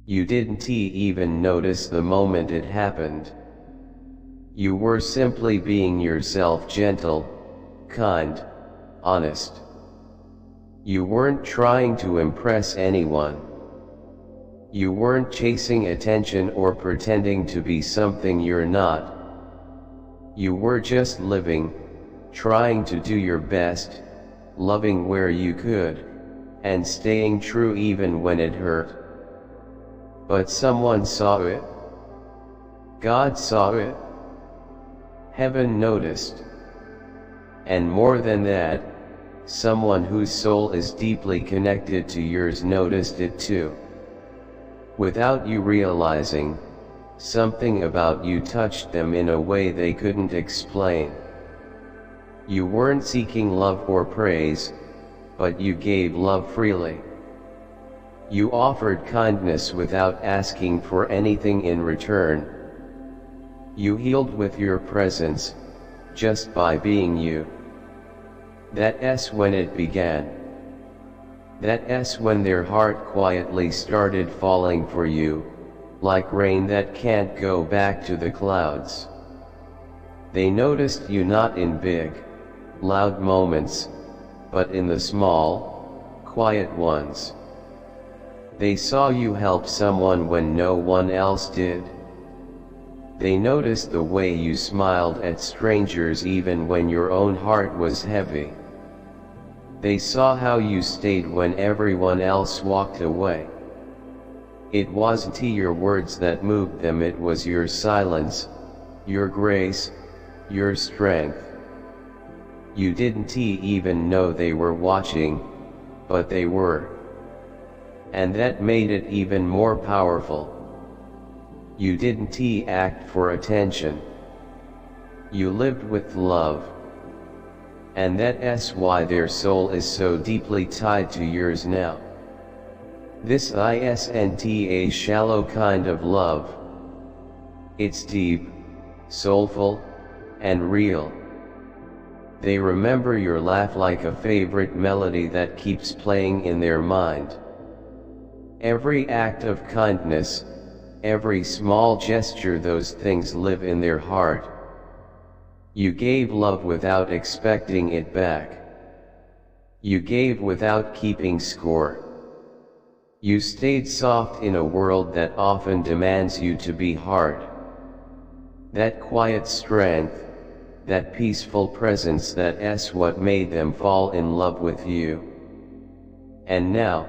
You didn't even notice the moment it happened. You were simply being yourself, gentle, kind, honest. You weren't trying to impress anyone. You weren't chasing attention or pretending to be something you're not. You were just living, trying to do your best, loving where you could, and staying true even when it hurt. But someone saw it. God saw it. Heaven noticed. And more than that, someone whose soul is deeply connected to yours noticed it too. Without you realizing, something about you touched them in a way they couldn't explain. You weren't seeking love or praise, but you gave love freely. You offered kindness without asking for anything in return. You healed with your presence, just by being you. That's when it began. That's when their heart quietly started falling for you, like rain that can't go back to the clouds. They noticed you not in big, loud moments, but in the small, quiet ones. They saw you help someone when no one else did. They noticed the way you smiled at strangers even when your own heart was heavy. They saw how you stayed when everyone else walked away. It wasn't your words that moved them, it was your silence, your grace, your strength. You didn't even know they were watching, but they were. And that made it even more powerful. You didn't act for attention. You lived with love. And that's why their soul is so deeply tied to yours now. This isn't a shallow kind of love. It's deep, soulful, and real. They remember your laugh like a favorite melody that keeps playing in their mind. Every act of kindness, every small gesture, those things live in their heart. You gave love without expecting it back. You gave without keeping score. You stayed soft in a world that often demands you to be hard. That quiet strength, that peaceful presence, that's what made them fall in love with you. And now,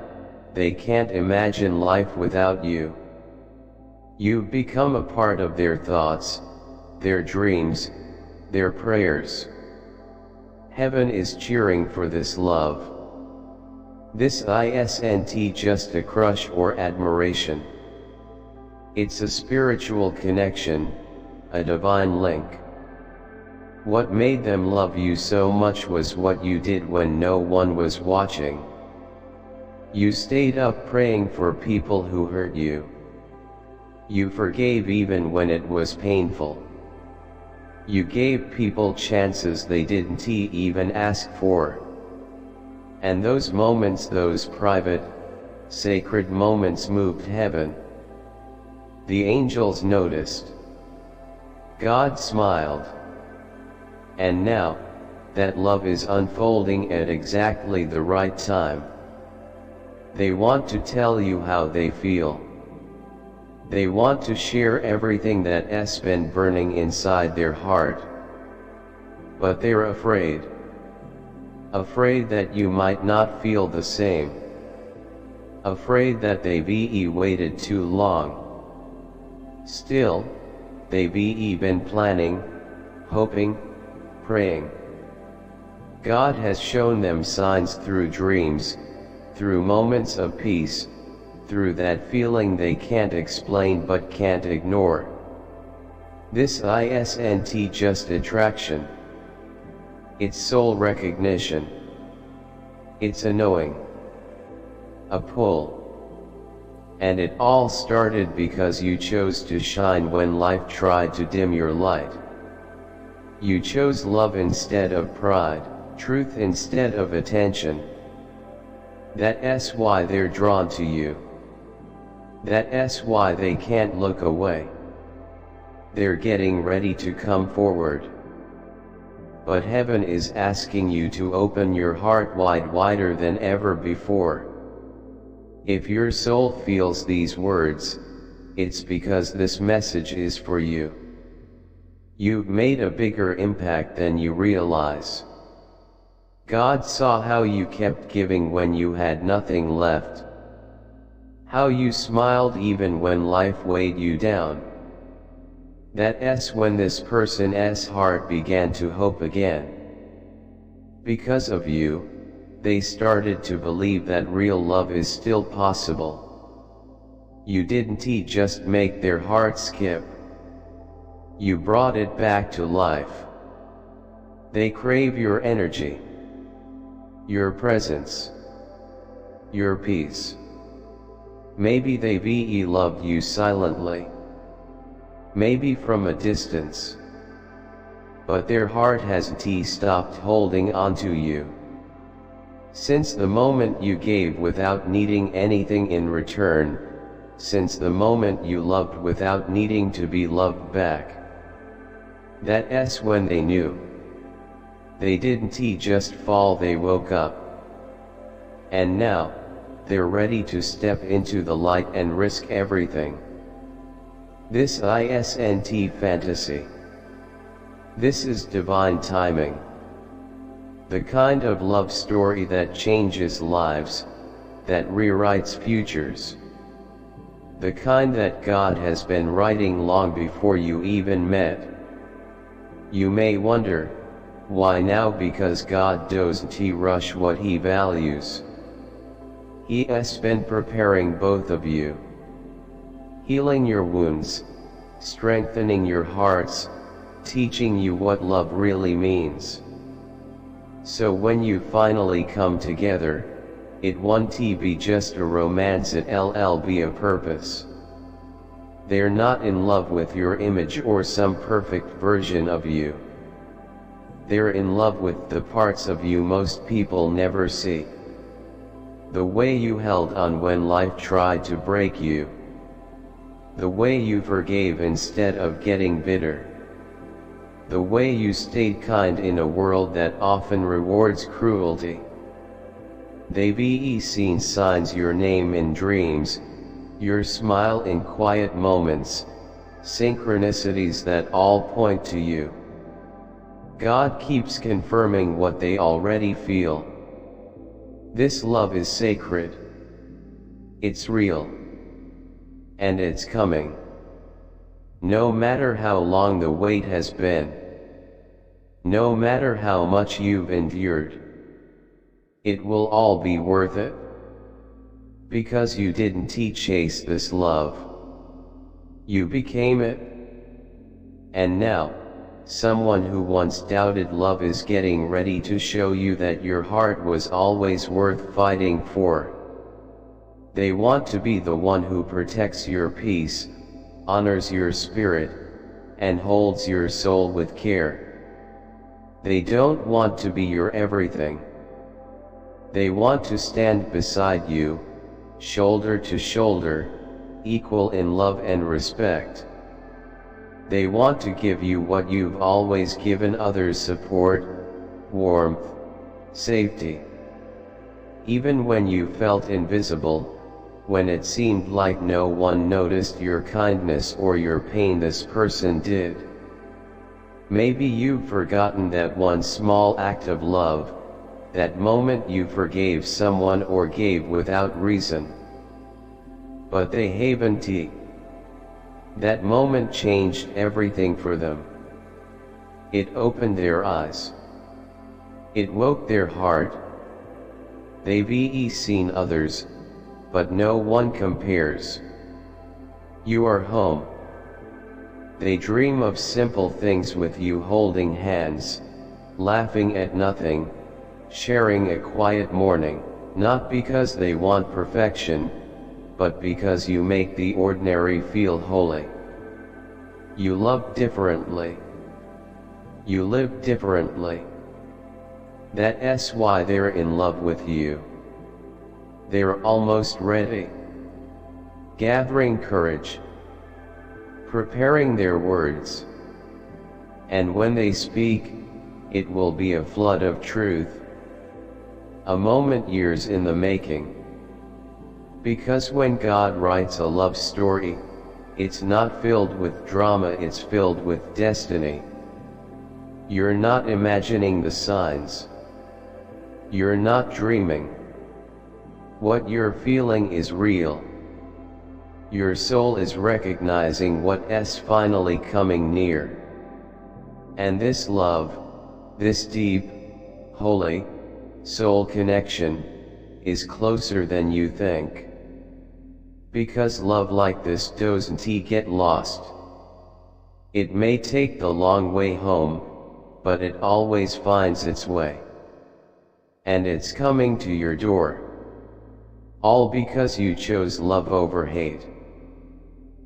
they can't imagine life without you. You've become a part of their thoughts, their dreams, their prayers. Heaven is cheering for this love. This isn't just a crush or admiration. It's a spiritual connection, a divine link. What made them love you so much was what you did when no one was watching. You stayed up praying for people who hurt you. You forgave even when it was painful. You gave people chances they didn't even ask for. And those moments, those private, sacred moments, moved heaven. The angels noticed. God smiled. And now, that love is unfolding at exactly the right time. They want to tell you how they feel. They want to share everything that's been burning inside their heart. But they're afraid. Afraid that you might not feel the same. Afraid that they've waited too long. Still, they've been planning, hoping, praying. God has shown them signs through dreams, through moments of peace, through that feeling they can't explain but can't ignore. This isn't just attraction. It's soul recognition. It's a knowing. A pull. And it all started because you chose to shine when life tried to dim your light. You chose love instead of pride, truth instead of attention. That's why they're drawn to you. That's why they can't look away. They're getting ready to come forward. But heaven is asking you to open your heart wider than ever before. If your soul feels these words, it's because this message is for you. You've made a bigger impact than you realize. God saw how you kept giving when you had nothing left. How you smiled even when life weighed you down. That's when this person's heart began to hope again. Because of you, they started to believe that real love is still possible. You didn't just make their heart skip. You brought it back to life. They crave your energy, your presence, your peace. Maybe they loved you silently. Maybe from a distance. But their heart hasn't stopped holding on to you. Since the moment you gave without needing anything in return, since the moment you loved without needing to be loved back. That's when they knew. They didn't just fall, they woke up. And now, they're ready to step into the light and risk everything. This isn't fantasy. This is divine timing. The kind of love story that changes lives, that rewrites futures. The kind that God has been writing long before you even met. You may wonder, why now? Because God doesn't rush what He values. He has been preparing both of you. Healing your wounds, strengthening your hearts, teaching you what love really means. So when you finally come together, it won't be just a romance, it'll be a purpose. They're not in love with your image or some perfect version of you. They're in love with the parts of you most people never see. The way you held on when life tried to break you. The way you forgave instead of getting bitter. The way you stayed kind in a world that often rewards cruelty. They've seen signs, your name in dreams, your smile in quiet moments, synchronicities that all point to you. God keeps confirming what they already feel. This love is sacred. It's real. And it's coming. No matter how long the wait has been. No matter how much you've endured. It will all be worth it. Because you didn't chase this love. You became it. And now, someone who once doubted love is getting ready to show you that your heart was always worth fighting for. They want to be the one who protects your peace, honors your spirit, and holds your soul with care. They don't want to be your everything. They want to stand beside you, shoulder to shoulder, equal in love and respect. They want to give you what you've always given others: support, warmth, safety. Even when you felt invisible, when it seemed like no one noticed your kindness or your pain, this person did. Maybe you've forgotten that one small act of love, that moment you forgave someone or gave without reason. But they haven't. That moment changed everything for them. It opened their eyes. It woke their heart. They've seen others, but no one compares. You are home. They dream of simple things with you, holding hands, laughing at nothing, sharing a quiet morning, not because they want perfection, but because you make the ordinary feel holy. You love differently. You live differently. That's why they're in love with you. They're almost ready. gathering courage, preparing their words. And when they speak, it will be a flood of truth, a moment years in the making. Because when God writes a love story, it's not filled with drama, it's filled with destiny. You're not imagining the signs. You're not dreaming. What you're feeling is real. Your soul is recognizing what's finally coming near. And this love, this deep, holy, soul connection, is closer than you think. Because love like this doesn't get lost. It may take the long way home, but it always finds its way. And it's coming to your door. All because you chose love over hate,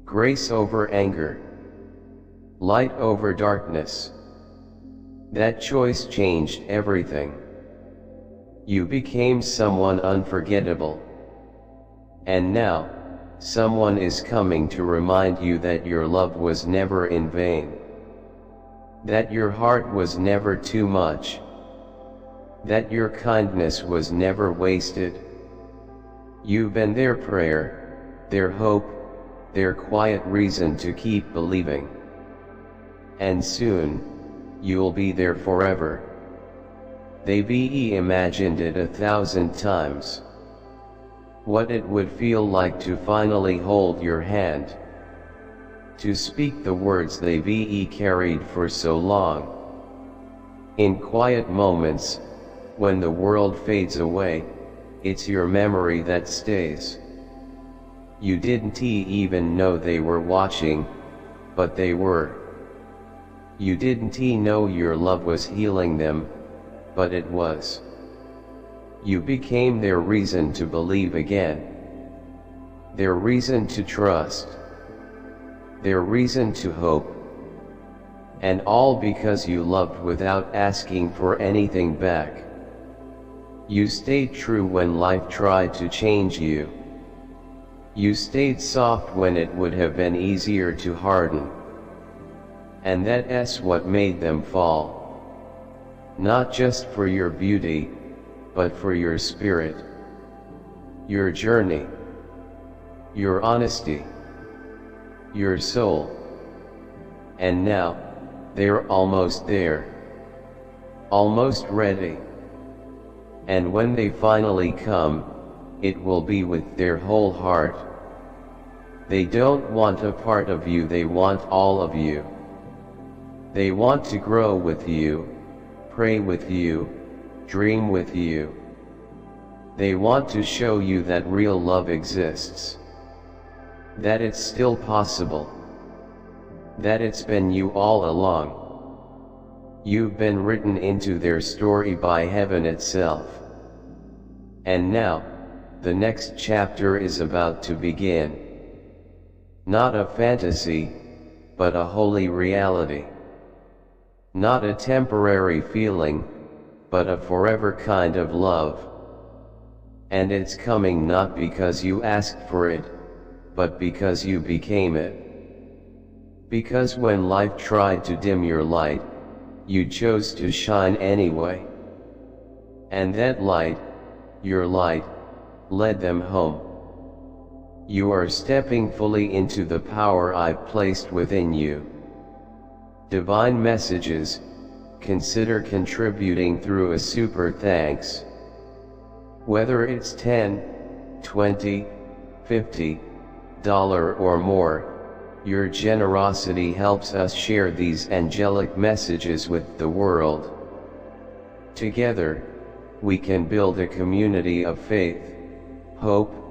grace over anger, light over darkness. That choice changed everything. You became someone unforgettable. And now, someone is coming to remind you that your love was never in vain. That your heart was never too much. That your kindness was never wasted. You've been their prayer, their hope, their quiet reason to keep believing. And soon, you'll be there forever. They've imagined it 1,000 times. What it would feel like to finally hold your hand. To speak the words they've carried for so long. In quiet moments, when the world fades away, it's your memory that stays. You didn't even know they were watching, but they were. You didn't know your love was healing them, but it was. You became their reason to believe again. Their reason to trust. Their reason to hope. And all because you loved without asking for anything back. You stayed true when life tried to change you. You stayed soft when it would have been easier to harden. And that's what made them fall. Not just for your beauty, but for your spirit, your journey, your honesty, your soul. And now, they're almost there. Almost ready. And when they finally come, it will be with their whole heart. They don't want a part of you, they want all of you. They want to grow with you, pray with you, dream with you. They want to show you that real love exists. That it's still possible. That it's been you all along. You've been written into their story by heaven itself. And now, the next chapter is about to begin. Not a fantasy, but a holy reality. Not a temporary feeling, but a forever kind of love. And it's coming not because you asked for it, but because you became it. Because when life tried to dim your light, you chose to shine anyway. And that light, your light, led them home. You are stepping fully into the power I've placed within you. Divine messages, consider contributing through a super thanks. Whether it's $10, $20, $50 or more, your generosity helps us share these angelic messages with the world. Together, we can build a community of faith, hope,